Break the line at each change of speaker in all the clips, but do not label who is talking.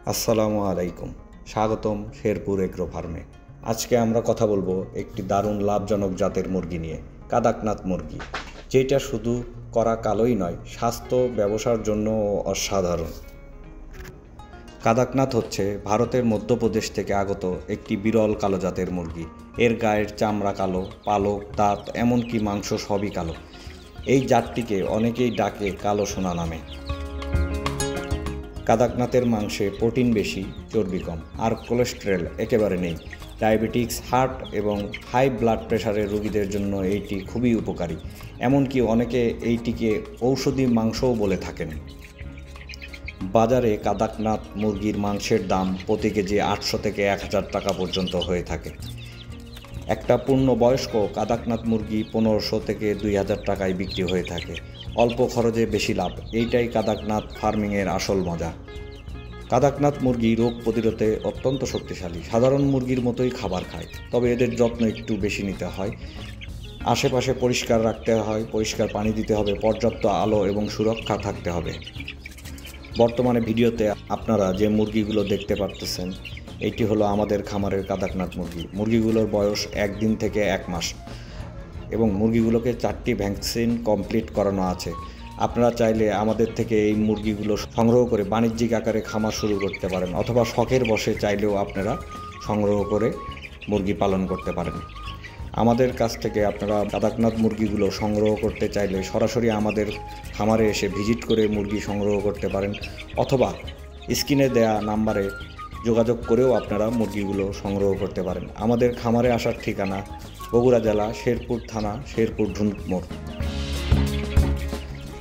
আসসালামু আলাইকুম, স্বাগতম শেরপুর এগ্রো ফার্মে। আজকে আমরা কথা বলবো একটি দারুণ লাভজনক জাতের মুরগি নিয়ে, কাদাকনাথ মুরগি, যেটা শুধু করা কালোই নয়, স্বাস্থ্য ব্যবসার জন্যও অসাধারণ। কাদাকনাথ হচ্ছে ভারতের মধ্যপ্রদেশ থেকে আগত একটি বিরল কালো জাতের মুরগি। এর গায়ের চামড়া কালো, পালক, দাঁত, এমনকি মাংস সবই কালো। এই জাতটিকে অনেকেই ডাকে কালো সোনা নামে। কাদাকনাথের মাংসে প্রোটিন বেশি, চর্বি কম, আর কোলেস্টেরল একেবারে নেই। ডায়াবেটিক্স, হার্ট এবং হাই ব্লাড প্রেশারের রোগীদের জন্য এইটি খুবই উপকারী। এমনকি অনেকে এইটিকে ঔষধি মাংসও বলে থাকেন। বাজারে কাদাকনাথ মুরগির মাংসের দাম প্রতি কেজি 800 থেকে 1000 টাকা পর্যন্ত হয়ে থাকে। একটা পূর্ণবয়স্ক কাদাকনাথ মুরগি 1500 থেকে 2000 টাকায় বিক্রি হয়ে থাকে। অল্প খরচে বেশি লাভ, এইটাই কাদাকনাথ ফার্মিংয়ের আসল মজা। কাদাকনাথ মুরগি রোগ প্রতিরোধে অত্যন্ত শক্তিশালী। সাধারণ মুরগির মতোই খাবার খায়, তবে এদের যত্ন একটু বেশি নিতে হয়। আশেপাশে পরিষ্কার রাখতে হয়, পরিষ্কার পানি দিতে হবে, পর্যাপ্ত আলো এবং সুরক্ষা থাকতে হবে। বর্তমানে ভিডিওতে আপনারা যে মুরগিগুলো দেখতে পারতেছেন, এইটি হলো আমাদের খামারের কাদাকনাথ মুরগি। মুরগিগুলোর বয়স 1 দিন থেকে 1 মাস এবং মুরগিগুলোকে 4টি ভ্যাকসিন কমপ্লিট করানো আছে। আপনারা চাইলে আমাদের থেকে এই মুরগিগুলো সংগ্রহ করে বাণিজ্যিক আকারে খামার শুরু করতে পারেন, অথবা শখের বশে চাইলেও আপনারা সংগ্রহ করে মুরগি পালন করতে পারেন। আমাদের কাছ থেকে আপনারা কাদাকনাথ মুরগিগুলো সংগ্রহ করতে চাইলে সরাসরি আমাদের খামারে এসে ভিজিট করে মুরগি সংগ্রহ করতে পারেন, অথবা স্ক্রিনে দেয়া নাম্বারে যোগাযোগ করেও আপনারা মুরগিগুলো সংগ্রহ করতে পারেন। আমাদের খামারে আসার ঠিকানা বগুড়া জেলা, শেরপুর থানা, শেরপুর ঢুন্টমোড়।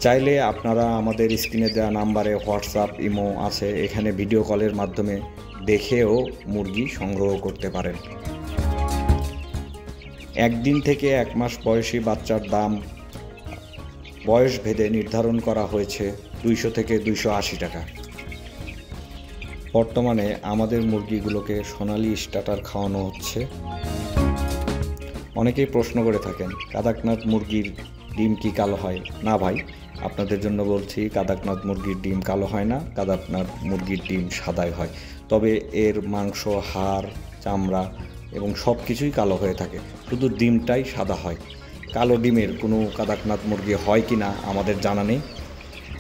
চাইলে আপনারা আমাদের স্ক্রিনে দেওয়া নাম্বারে হোয়াটসঅ্যাপ, ইমো আছে, এখানে ভিডিও কলের মাধ্যমে দেখেও মুরগি সংগ্রহ করতে পারেন। 1 দিন থেকে 1 মাস বয়সী বাচ্চার দাম বয়স ভেদে নির্ধারণ করা হয়েছে 200 থেকে 280 টাকা। বর্তমানে আমাদের মুরগিগুলোকে সোনালী স্টার্টার খাওয়ানো হচ্ছে। অনেকেই প্রশ্ন করে থাকেন, কাদাকনাথ মুরগির ডিম কি কালো হয়? না ভাই, আপনাদের জন্য বলছি, কাদাকনাথ মুরগির ডিম কালো হয় না, কাদাকনাথ মুরগির ডিম সাদাই হয়। তবে এর মাংস, হাড়, চামড়া এবং সব কিছুই কালো হয়ে থাকে, শুধু ডিমটাই সাদা হয়। কালো ডিমের কোনো কাদাকনাথ মুরগি হয় কি না আমাদের জানা নেই।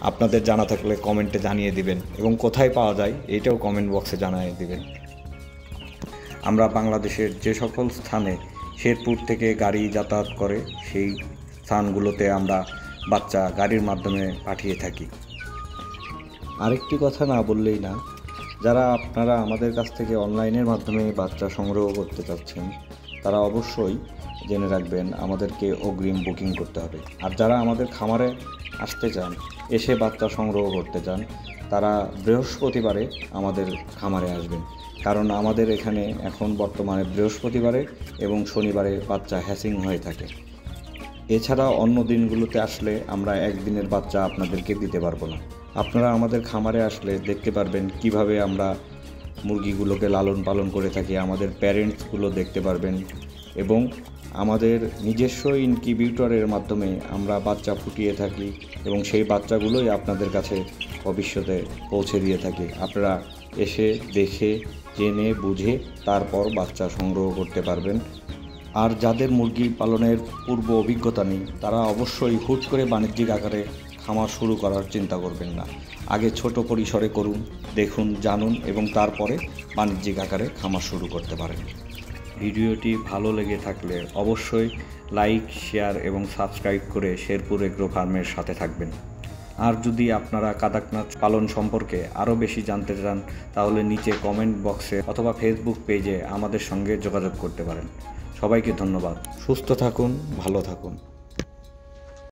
আপনাদের জানা থাকলে কমেন্টে জানিয়ে দিবেন, এবং কোথায় পাওয়া যায় এটাও কমেন্ট বক্সে জানিয়ে দিবেন। আমরা বাংলাদেশের যে সকল স্থানে শেরপুর থেকে গাড়ি যাতায়াত করে, সেই স্থানগুলোতে আমরা বাচ্চা গাড়ির মাধ্যমে পাঠিয়ে থাকি। আরেকটি কথা না বললেই না, যারা আপনারা আমাদের কাছ থেকে অনলাইনের মাধ্যমে বাচ্চা সংগ্রহ করতে চাচ্ছেন, তারা অবশ্যই জেনে রাখবেন আমাদেরকে অগ্রিম বুকিং করতে হবে। আর যারা আমাদের খামারে আসতে চান, এসে বাচ্চা সংগ্রহ করতে চান, তারা বৃহস্পতিবারে আমাদের খামারে আসবেন, কারণ আমাদের এখানে এখন বর্তমানে বৃহস্পতিবারে এবং শনিবারে বাচ্চা হ্যাচিং হয়ে থাকে। এছাড়া অন্য দিনগুলোতে আসলে আমরা 1 দিনের বাচ্চা আপনাদেরকে দিতে পারবো না। আপনারা আমাদের খামারে আসলে দেখতে পারবেন কিভাবে আমরা মুরগিগুলোকে লালন পালন করে থাকি, আমাদের প্যারেন্টসগুলো দেখতে পারবেন, এবং আমাদের নিজস্ব ইনকিউবেটরের মাধ্যমে আমরা বাচ্চা ফুটিয়ে থাকি এবং সেই বাচ্চাগুলোই আপনাদের কাছে ভবিষ্যতে পৌঁছে দিয়ে থাকি। আপনারা এসে দেখে, জেনে, বুঝে তারপর বাচ্চা সংগ্রহ করতে পারবেন। আর যাদের মুরগি পালনের পূর্ব অভিজ্ঞতা নেই, তারা অবশ্যই হুট করে বাণিজ্যিক আকারে খামার শুরু করার চিন্তা করবেন না। আগে ছোট পরিসরে করুন, দেখুন, জানুন, এবং তারপরে বাণিজ্যিক আকারে খামার শুরু করতে পারেন। ভিডিওটি ভালো লেগে থাকলে অবশ্যই লাইক, শেয়ার এবং সাবস্ক্রাইব করে শেরপুর এগ্রো ফার্মের সাথে থাকবেন। আর যদি আপনারা কাদাকনাথ পালন সম্পর্কে আরও বেশি জানতে চান, তাহলে নিচে কমেন্ট বক্সে অথবা ফেসবুক পেজে আমাদের সঙ্গে যোগাযোগ করতে পারেন। সবাইকে ধন্যবাদ। সুস্থ থাকুন, ভালো থাকুন।